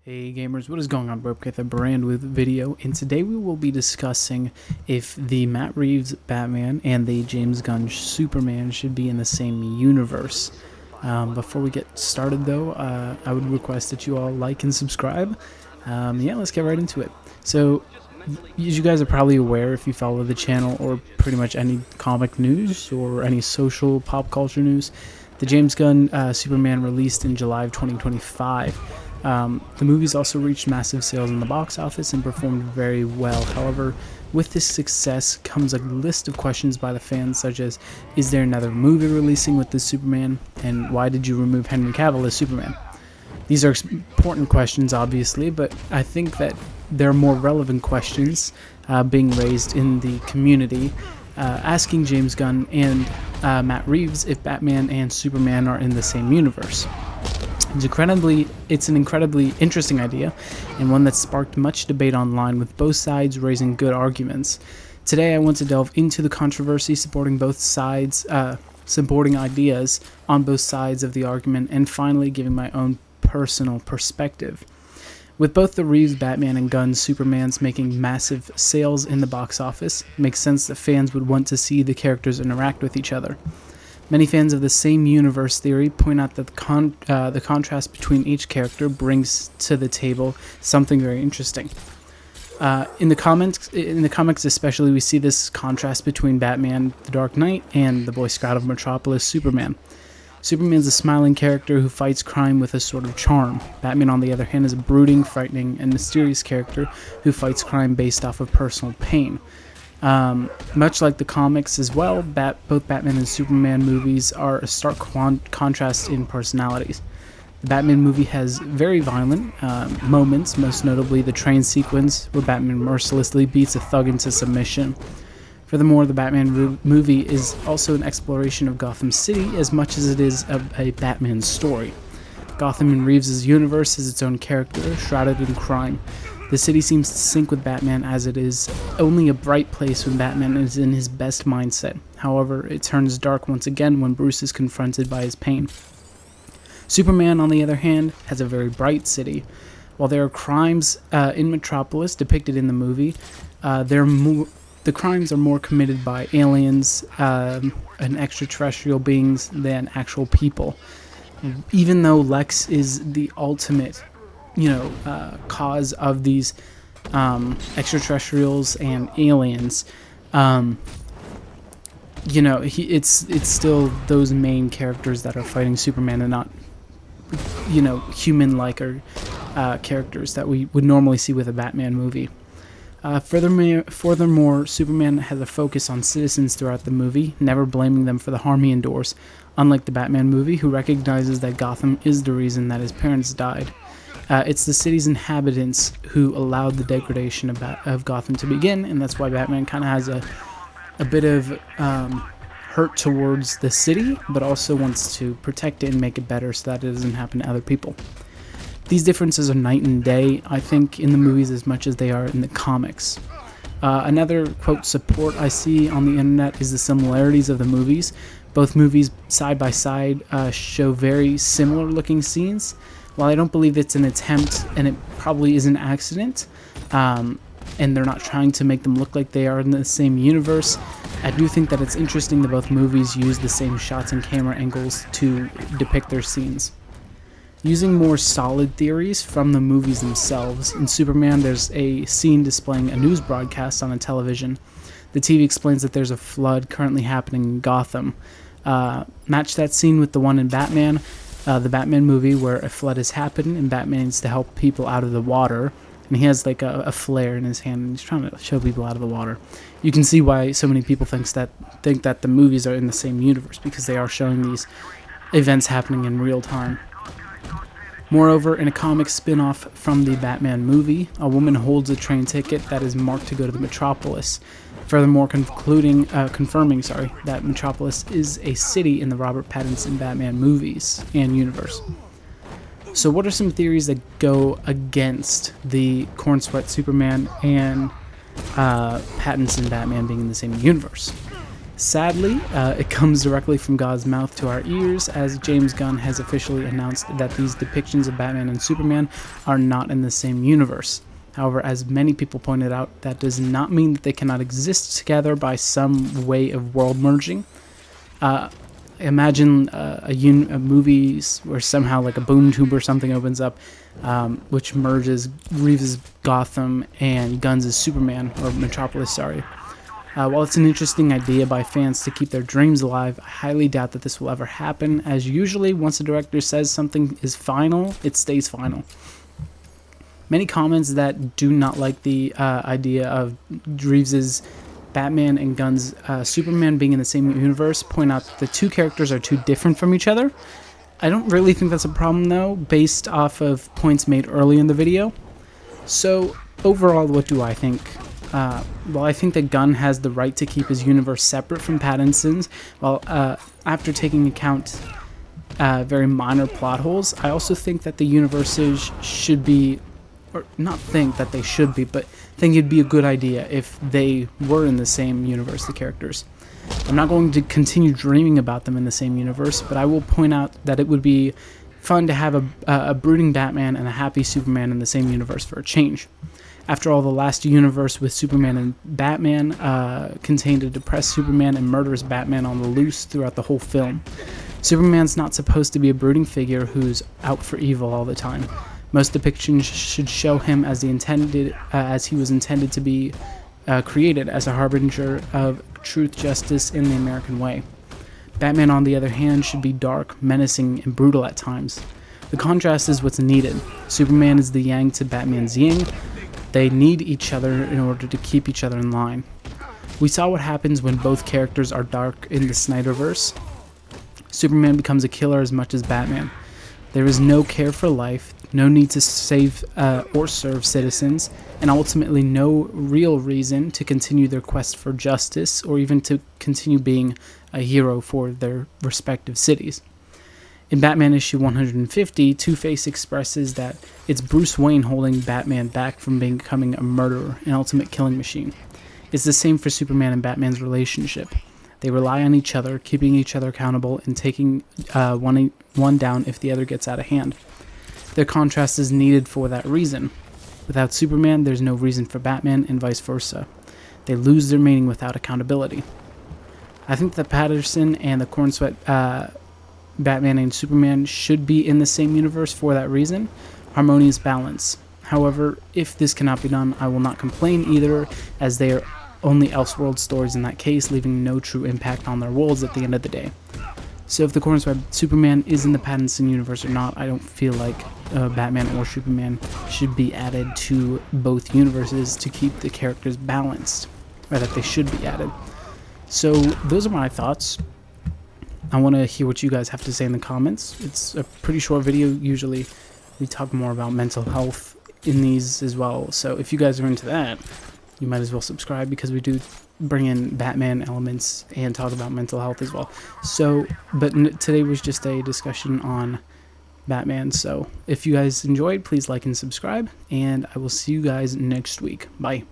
Hey gamers, what is going on? Broke with a brand new video, and today we will be discussing if the Matt Reeves Batman and the James Gunn Superman should be in the same universe. Before we get started though, I would request that you all like and subscribe. Yeah, let's get right into it. So, as you guys are probably aware if you follow the channel or pretty much any comic news or any social pop culture news, the James Gunn Superman released in July of 2025. The movie's also reached massive sales in the box office and performed very well. However, with this success comes a list of questions by the fans, such as, is there another movie releasing with this Superman, and why did you remove Henry Cavill as Superman? These are important questions, obviously, but I think that there are more relevant questions being raised in the community, asking James Gunn and Matt Reeves if Batman and Superman are in the same universe. It's an incredibly interesting idea, and one that sparked much debate online, with both sides raising good arguments. Today I want to delve into the controversy, supporting ideas on both sides of the argument, and finally giving my own personal perspective. With both the Reeves Batman and Gunn Supermans making massive sales in the box office, it makes sense that fans would want to see the characters interact with each other. Many fans of the same universe theory point out that the contrast between each character brings to the table something very interesting. In the comics especially, we see this contrast between Batman, the Dark Knight, and the Boy Scout of Metropolis, Superman. Superman's a smiling character who fights crime with a sort of charm. Batman, on the other hand, is a brooding, frightening, and mysterious character who fights crime based off of personal pain. Much like the comics as well, both Batman and Superman movies are a stark contrast in personalities. The Batman movie has very violent moments, most notably the train sequence where Batman mercilessly beats a thug into submission. Furthermore, the Batman movie is also an exploration of Gotham City as much as it is a Batman story. Gotham in Reeves' universe is its own character, shrouded in crime. The city seems to sync with Batman, as it is only a bright place when Batman is in his best mindset. However, it turns dark once again when Bruce is confronted by his pain. Superman, on the other hand, has a very bright city. While there are crimes in Metropolis depicted in the movie, the crimes are more committed by aliens and extraterrestrial beings than actual people. Even though Lex is the ultimate cause of these extraterrestrials and aliens, it's still those main characters that are fighting Superman, and not human-like or characters that we would normally see with a Batman movie. Furthermore, Superman has a focus on citizens throughout the movie, never blaming them for the harm he endures, unlike the Batman movie, who recognizes that Gotham is the reason that his parents died. It's the city's inhabitants who allowed the degradation of Gotham to begin, and that's why Batman kind of has a bit of hurt towards the city, but also wants to protect it and make it better so that it doesn't happen to other people. These differences are night and day, I think, in the movies as much as they are in the comics. Another, quote, support I see on the internet is the similarities of the movies. Both movies, side by side, show very similar looking scenes. While I don't believe it's an attempt, and it probably is an accident, and they're not trying to make them look like they are in the same universe, I do think that it's interesting that both movies use the same shots and camera angles to depict their scenes. Using more solid theories from the movies themselves, in Superman there's a scene displaying a news broadcast on a television. The TV explains that there's a flood currently happening in Gotham. Match that scene with the one in Batman, the Batman movie, where a flood has happened and Batman needs to help people out of the water, and he has like a flare in his hand and he's trying to show people out of the water. You can see why so many people think that the movies are in the same universe, because they are showing these events happening in real time. Moreover, in a comic spin-off from the Batman movie, a woman holds a train ticket that is marked to go to the Metropolis. Furthermore, confirming that Metropolis is a city in the Robert Pattinson Batman movies and universe. So what are some theories that go against the Corn Sweat Superman and Pattinson Batman being in the same universe? Sadly, it comes directly from God's mouth to our ears, as James Gunn has officially announced that these depictions of Batman and Superman are not in the same universe. However, as many people pointed out, that does not mean that they cannot exist together by some way of world merging. Imagine a movie where somehow like a boom tube or something opens up, which merges Reeve's Gotham and Gunn's Superman, or Metropolis, sorry. While it's an interesting idea by fans to keep their dreams alive, I highly doubt that this will ever happen, as usually once a director says something is final, it stays final. Many comments that do not like the idea of Reeves's Batman and Gunn's Superman being in the same universe point out that the two characters are too different from each other. I don't really think that's a problem though, based off of points made early in the video. So overall, what do I think? Well, I think that Gunn has the right to keep his universe separate from Pattinson's, while after taking account very minor plot holes, I also think that the universes should be, or not think that they should be, but think it'd be a good idea if they were in the same universe, the characters. I'm not going to continue dreaming about them in the same universe, but I will point out that it would be fun to have a brooding Batman and a happy Superman in the same universe for a change. After all, the last universe with Superman and Batman contained a depressed Superman and murderous Batman on the loose throughout the whole film. Superman's not supposed to be a brooding figure who's out for evil all the time. Most depictions should show him as he was intended to be created, as a harbinger of truth, justice, in the American way. Batman, on the other hand, should be dark, menacing, and brutal at times. The contrast is what's needed. Superman is the yang to Batman's yin. They need each other in order to keep each other in line. We saw what happens when both characters are dark in the Snyderverse. Superman becomes a killer as much as Batman. There is no care for life, no need to save or serve citizens, and ultimately no real reason to continue their quest for justice or even to continue being a hero for their respective cities. In Batman issue 150, Two-Face expresses that it's Bruce Wayne holding Batman back from becoming a murderer, an ultimate killing machine. It's the same for Superman and Batman's relationship. They rely on each other, keeping each other accountable and taking one down if the other gets out of hand. Their contrast is needed for that reason. Without Superman, there's no reason for Batman, and vice versa. They lose their meaning without accountability. I think that Patterson and the Corn Sweat Batman and Superman should be in the same universe for that reason. Harmonious balance. However, if this cannot be done, I will not complain either, as they are only Elseworld stories in that case, leaving no true impact on their worlds at the end of the day. So if the Corn Sweat Superman is in the Pattinson universe or not, I don't feel like Batman or Superman should be added to both universes to keep the characters balanced, or that they should be added. So those are my thoughts. I want to hear what you guys have to say in the comments. It's a pretty short video. Usually we talk more about mental health in these as well. So if you guys are into that, you might as well subscribe, because we do bring in Batman elements and talk about mental health as well. So, but today was just a discussion on Batman. So if you guys enjoyed, please like and subscribe, and I will see you guys next week. Bye.